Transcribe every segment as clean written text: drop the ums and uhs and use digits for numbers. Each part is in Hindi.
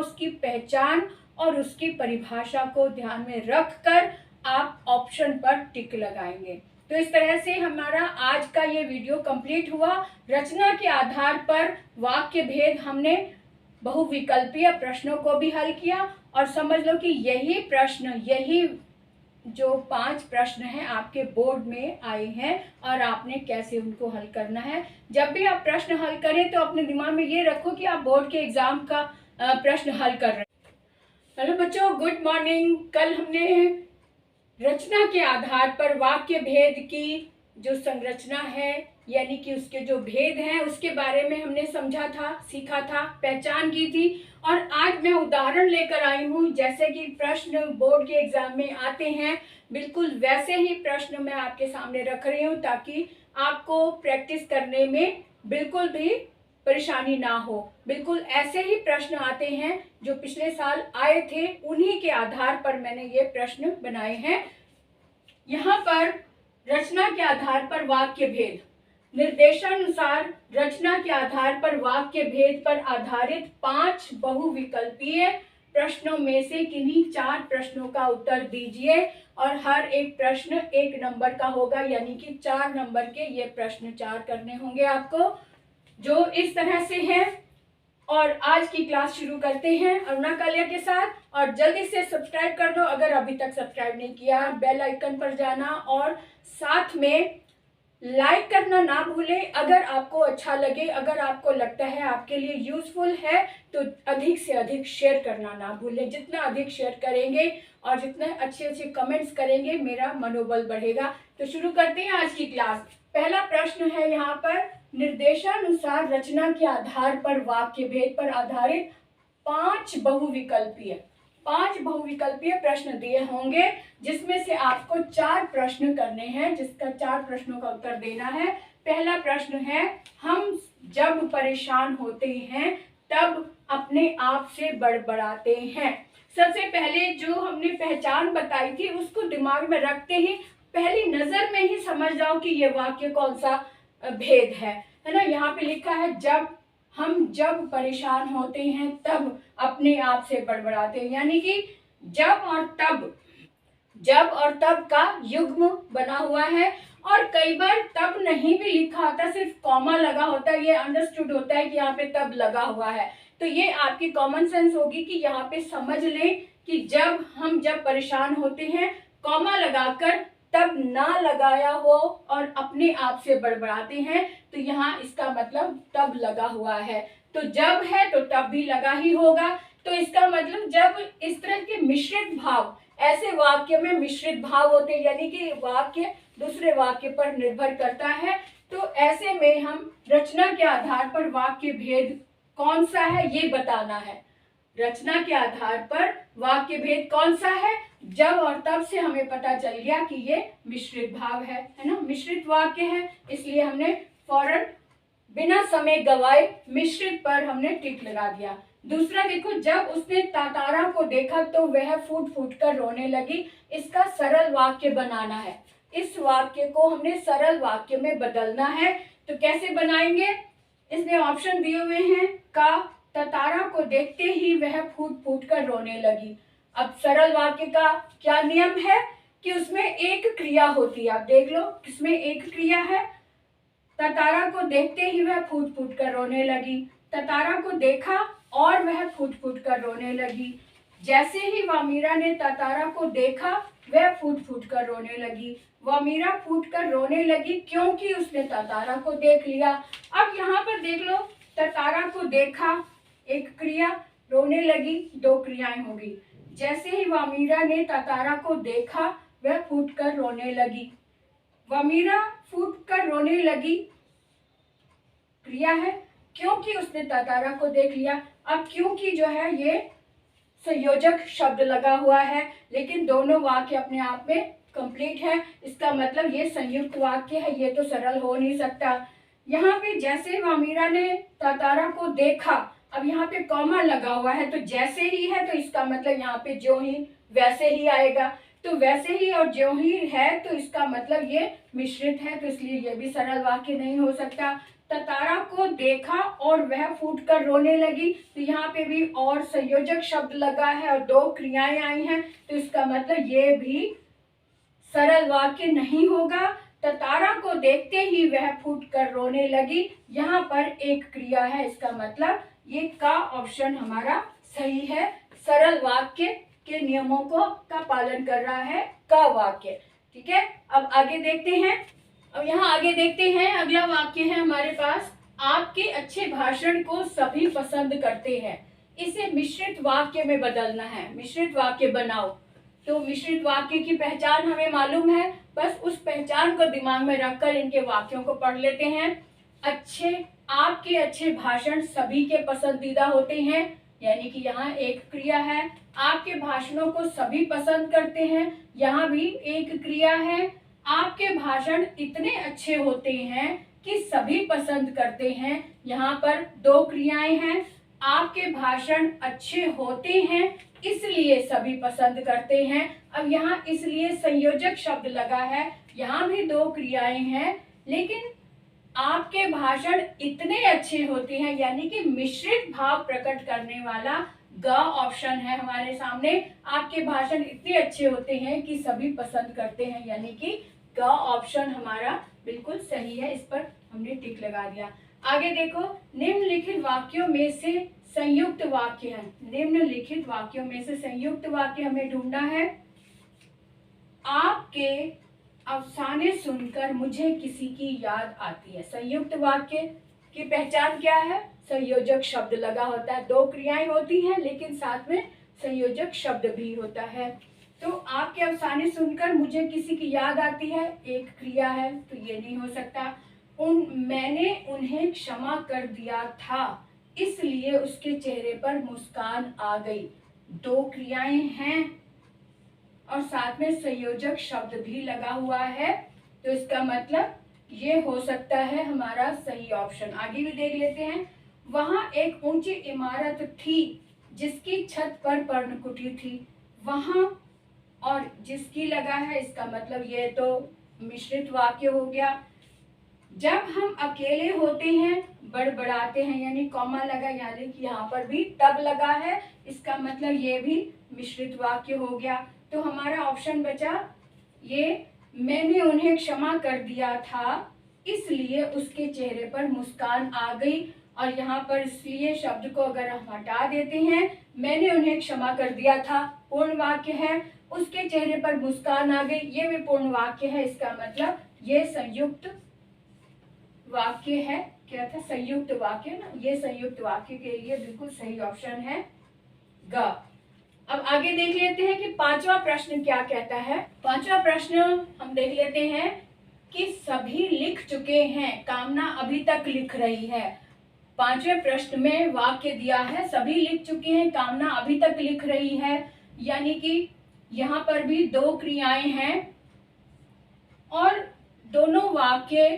उसकी पहचान और उसकी परिभाषा को ध्यान में रखकर आप ऑप्शन पर टिक लगाएंगे। तो इस तरह से हमारा आज का ये वीडियो कंप्लीट हुआ। रचना के आधार पर वाक्य भेद हमने बहुविकल्पीय प्रश्नों को भी हल किया और समझ लो कि यही जो 5 प्रश्न हैं आपके बोर्ड में आए हैं और आपने कैसे उनको हल करना है। जब भी आप प्रश्न हल करें तो अपने दिमाग में ये रखो कि आप बोर्ड के एग्जाम का प्रश्न हल कर रहे हैं। हेलो बच्चों, गुड मॉर्निंग। कल हमने रचना के आधार पर वाक्य भेद की जो संरचना है यानी कि उसके जो भेद हैं उसके बारे में हमने समझा था, सीखा था, पहचान की थी। और आज मैं उदाहरण लेकर आई हूँ, जैसे कि प्रश्न बोर्ड के एग्जाम में आते हैं बिल्कुल वैसे ही प्रश्न मैं आपके सामने रख रही हूँ ताकि आपको प्रैक्टिस करने में बिल्कुल भी परेशानी ना हो। बिल्कुल ऐसे ही प्रश्न आते हैं जो पिछले साल आए थे, उन्हीं के आधार पर मैंने ये प्रश्न बनाए हैं। यहाँ पर रचना के आधार पर वाक्य भेद, निर्देशानुसार रचना के आधार पर वाक्य भेद पर आधारित 5 बहुविकल्पीय प्रश्नों में से किन्हीं 4 प्रश्नों का उत्तर दीजिए और हर एक प्रश्न 1 नंबर का होगा, यानी कि 4 नंबर के ये प्रश्न 4 करने होंगे आपको, जो इस तरह से है। और आज की क्लास शुरू करते हैं अरुणा कालिया के साथ। और जल्दी से सब्सक्राइब कर दो अगर अभी तक सब्सक्राइब नहीं किया, बेल आइकन पर जाना और साथ में लाइक करना ना भूलें। अगर आपको अच्छा लगे, अगर आपको लगता है आपके लिए यूजफुल है तो अधिक से अधिक शेयर करना ना भूलें। जितना अधिक शेयर करेंगे और जितने अच्छे अच्छे कमेंट्स करेंगे मेरा मनोबल बढ़ेगा। तो शुरू करते हैं आज की क्लास। पहला प्रश्न है यहाँ पर, निर्देशानुसार रचना के आधार पर वाक्य भेद पर आधारित 5 बहुविकल्पीय प्रश्न दिए होंगे, जिसमें से आपको 4 प्रश्न करने हैं, जिसका 4 प्रश्नों का उत्तर देना है। पहला प्रश्न है, हम जब परेशान होते हैं तब अपने आप से बड़बड़ाते हैं। सबसे पहले जो हमने पहचान बताई थी उसको दिमाग में रखते ही पहली नजर में ही समझ जाओ कि ये वाक्य कौन सा भेद है ना। यहाँ पे लिखा है जब परेशान होते हैं तब अपने आप से बड़बड़ाते हैं, यानी कि जब और तब का युग्म बना हुआ है। और कई बार तब नहीं भी लिखा होता, सिर्फ कॉमा लगा होता है, ये अंडरस्टूड होता है कि यहाँ पे तब लगा हुआ है। तो ये आपकी कॉमन सेंस होगी कि यहाँ पे समझ लें कि जब परेशान होते हैं कॉमा लगाकर तब ना लगाया हो और अपने आप से बड़बड़ाते हैं, तो यहाँ इसका मतलब तब लगा हुआ है। तो जब है तो तब भी लगा ही होगा। तो इसका मतलब जब इस तरह के मिश्रित भाव, ऐसे वाक्य में मिश्रित भाव होते हैं, यानी कि वाक्य दूसरे वाक्य पर निर्भर करता है, तो ऐसे में हम रचना के आधार पर वाक्य भेद कौन सा है ये बताना है। रचना के आधार पर वाक्य भेद कौन सा है, जब और तब से हमें पता चल गया कि ये मिश्रित भाव है ना, मिश्रित वाक्य है। इसलिए हमने फौरन बिना समय गवाए मिश्रित पर हमने टिक लगा दिया। दूसरा देखो, जब उसने तातारा को देखा तो वह फूट फूट कर रोने लगी। इसका सरल वाक्य बनाना है। इस वाक्य को हमने सरल वाक्य में बदलना है। तो कैसे बनाएंगे, इसमें ऑप्शन दिए हुए हैं। का तातारा को देखते ही वह फूट फूट कर रोने लगी। अब सरल वाक्य का क्या नियम है कि उसमें एक क्रिया होती है। आप देख लो किसमें एक क्रिया है। तातारा को देखते ही वह फूट फूट कर रोने लगी। तातारा को देखा और वह फूट फूट कर रोने लगी। जैसे ही वामीरा ने तातारा को देखा वह फूट फूट कर रोने लगी। वामीरा फूट कर रोने लगी क्योंकि उसने तातारा को देख लिया। अब यहाँ पर देख लो, तातारा को देखा एक क्रिया, रोने लगी 2 क्रियाएं होगी। जैसे ही वामीरा ने तातारा को देखा वह फूट कर रोने लगी। वामीरा फूट कर रोने लगी क्रिया है, क्योंकि उसने तातारा को देख लिया। अब क्योंकि जो है ये संयोजक शब्द लगा हुआ है, लेकिन दोनों वाक्य अपने आप में कंप्लीट है। इसका मतलब ये संयुक्त वाक्य है, ये तो सरल हो नहीं सकता। यहाँ पे जैसे वामीरा ने तातारा को देखा, अब यहाँ पे कॉमा लगा हुआ है तो जैसे ही है, तो इसका मतलब यहाँ पे जो ही वैसे ही आएगा। तो वैसे ही और जो ही है तो इसका मतलब ये मिश्रित है, तो इसलिए ये भी सरल वाक्य नहीं हो सकता। ततारा को देखा और वह फूटकर रोने लगी। तो यहाँ पे भी और संयोजक शब्द लगा है और दो क्रियाएं आई हैं, तो इसका मतलब ये भी सरल वाक्य नहीं होगा। ततारा को देखते ही वह फूटकर रोने लगी, यहाँ पर एक क्रिया है, इसका मतलब ये का ऑप्शन हमारा सही है। सरल वाक्य के नियमों का पालन कर रहा है का वाक्य। ठीक है, अब आगे देखते हैं। अब यहाँ आगे देखते हैं, अगला वाक्य है हमारे पास, आपके अच्छे भाषण को सभी पसंद करते हैं। इसे मिश्रित वाक्य में बदलना है। मिश्रित वाक्य बनाओ। तो मिश्रित वाक्य की पहचान हमें मालूम है, बस उस पहचान को दिमाग में रखकर इनके वाक्यों को पढ़ लेते हैं। आपके अच्छे भाषण सभी के पसंदीदा होते हैं, यानी कि यहाँ एक क्रिया है। आपके भाषणों को सभी पसंद करते हैं, यहाँ भी एक क्रिया है। आपके भाषण इतने अच्छे होते हैं कि सभी पसंद करते हैं, यहाँ पर दो क्रियाएं हैं। आपके भाषण अच्छे होते हैं इसलिए सभी पसंद करते हैं। अब यहाँ इसलिए संयोजक शब्द लगा है, यहाँ भी दो क्रियाएं हैं, लेकिन आपके भाषण इतने अच्छे होते हैं, यानी कि मिश्रित भाव प्रकट करने वाला ग ऑप्शन है हमारे सामने। आपके भाषण इतने अच्छे होते हैं कि सभी पसंद करते हैं, यानी कि ग ऑप्शन हमारा बिल्कुल सही है, इस पर हमने टिक लगा दिया। आगे देखो, निम्नलिखित वाक्यों में से संयुक्त वाक्य है। निम्नलिखित वाक्यों में से संयुक्त वाक्य हमें ढूंढना है। आपके अफसाने सुनकर मुझे किसी की याद आती है। संयुक्त वाक्य की पहचान क्या है? संयोजक शब्द लगा होता है, दो क्रियाएं होती हैं लेकिन साथ में संयोजक शब्द भी होता है। तो आपके अफसाने सुनकर मुझे किसी की याद आती है, एक क्रिया है, तो ये नहीं हो सकता। मैंने उन्हें क्षमा कर दिया था इसलिए उसके चेहरे पर मुस्कान आ गई, दो क्रियाएं हैं और साथ में संयोजक शब्द भी लगा हुआ है, तो इसका मतलब ये हो सकता है हमारा सही ऑप्शन। आगे भी देख लेते हैं। वहां एक ऊंची इमारत थी जिसकी छत पर पर्णकुटी थी। वहां और जिसकी लगा है, इसका मतलब ये तो मिश्रित वाक्य हो गया। जब हम अकेले होते हैं बड़बड़ाते हैं, यानी कॉमा लगा, यानी कि यहाँ पर भी तब लगा है, इसका मतलब ये भी मिश्रित वाक्य हो गया। तो हमारा ऑप्शन बचा ये, मैंने उन्हें क्षमा कर दिया था इसलिए उसके चेहरे पर मुस्कान आ गई। और यहाँ पर इसलिए शब्द को अगर हम हटा देते हैं, मैंने उन्हें क्षमा कर दिया था पूर्ण वाक्य है, उसके चेहरे पर मुस्कान आ गई, ये भी पूर्ण वाक्य है, इसका मतलब ये संयुक्त वाक्य है। क्या था? संयुक्त वाक्य ना, ये संयुक्त वाक्य के लिए बिल्कुल सही ऑप्शन है ग। अब आगे देख लेते हैं कि पांचवा प्रश्न क्या कहता है। पांचवा प्रश्न हम देख लेते हैं कि सभी लिख चुके हैं, कामना अभी तक लिख रही है। पांचवें प्रश्न में वाक्य दिया है सभी लिख चुके हैं, कामना अभी तक लिख रही है, यानी कि यहाँ पर भी दो क्रियाएं हैं और दोनों वाक्य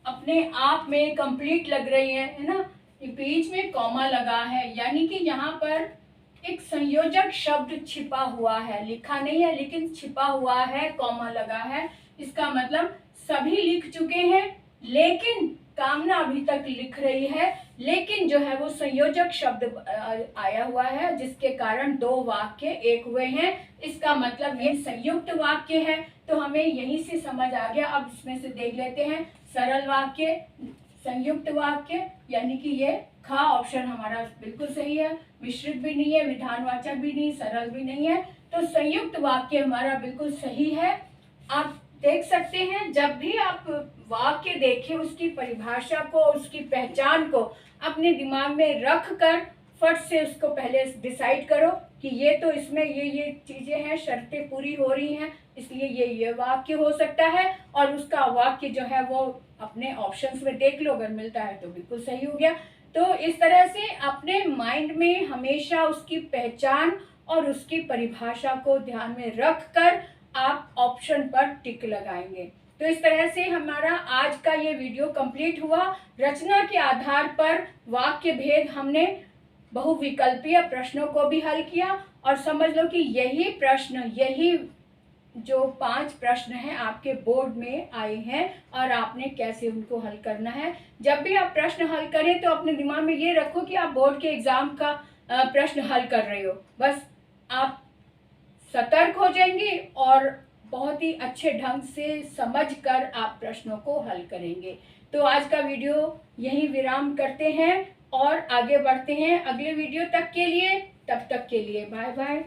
अपने आप में कंप्लीट लग रही है ना। बीच में कॉमा लगा है, यानी कि यहाँ पर एक संयोजक शब्द छिपा हुआ है, लिखा नहीं है लेकिन छिपा हुआ है, कॉमा लगा है। इसका मतलब सभी लिख चुके हैं लेकिन कामना अभी तक लिख रही है, लेकिन जो है वो संयोजक शब्द आया हुआ है जिसके कारण दो वाक्य एक हुए हैं। इसका मतलब ये संयुक्त वाक्य है, तो हमें यहीं से समझ आ गया। अब इसमें से देख लेते हैं सरल वाक्य, संयुक्त वाक्य, यानी कि ये खा ऑप्शन हमारा बिल्कुल सही है। मिश्रित भी नहीं है, विधानवाचक भी नहीं, सरल भी नहीं है, तो संयुक्त वाक्य हमारा बिल्कुल सही है। आप देख सकते हैं जब भी आप वाक्य देखें उसकी परिभाषा को, उसकी पहचान को अपने दिमाग में रख कर फट से उसको पहले डिसाइड करो कि ये तो इसमें ये चीजें हैं, शर्तें पूरी हो रही हैं, इसलिए ये वाक्य हो सकता है। और उसका वाक्य जो है वो अपने ऑप्शंस में देख लो, अगर मिलता है तो बिल्कुल सही हो गया। तो इस तरह से अपने माइंड में हमेशा उसकी पहचान और उसकी परिभाषा को ध्यान में रख कर आप ऑप्शन पर टिक लगाएंगे। तो इस तरह से हमारा आज का ये वीडियो कंप्लीट हुआ। रचना के आधार पर वाक्य भेद हमने बहुविकल्पीय प्रश्नों को भी हल किया और समझ लो कि यही प्रश्न, यही जो 5 प्रश्न हैं आपके बोर्ड में आए हैं और आपने कैसे उनको हल करना है। जब भी आप प्रश्न हल करें तो अपने दिमाग में ये रखो कि आप बोर्ड के एग्ज़ाम का प्रश्न हल कर रहे हो। बस आप सतर्क हो जाएंगे और बहुत ही अच्छे ढंग से समझकर आप प्रश्नों को हल करेंगे। तो आज का वीडियो यहीं विराम करते हैं और आगे बढ़ते हैं अगले वीडियो तक के लिए। तब तक के लिए बाय बाय।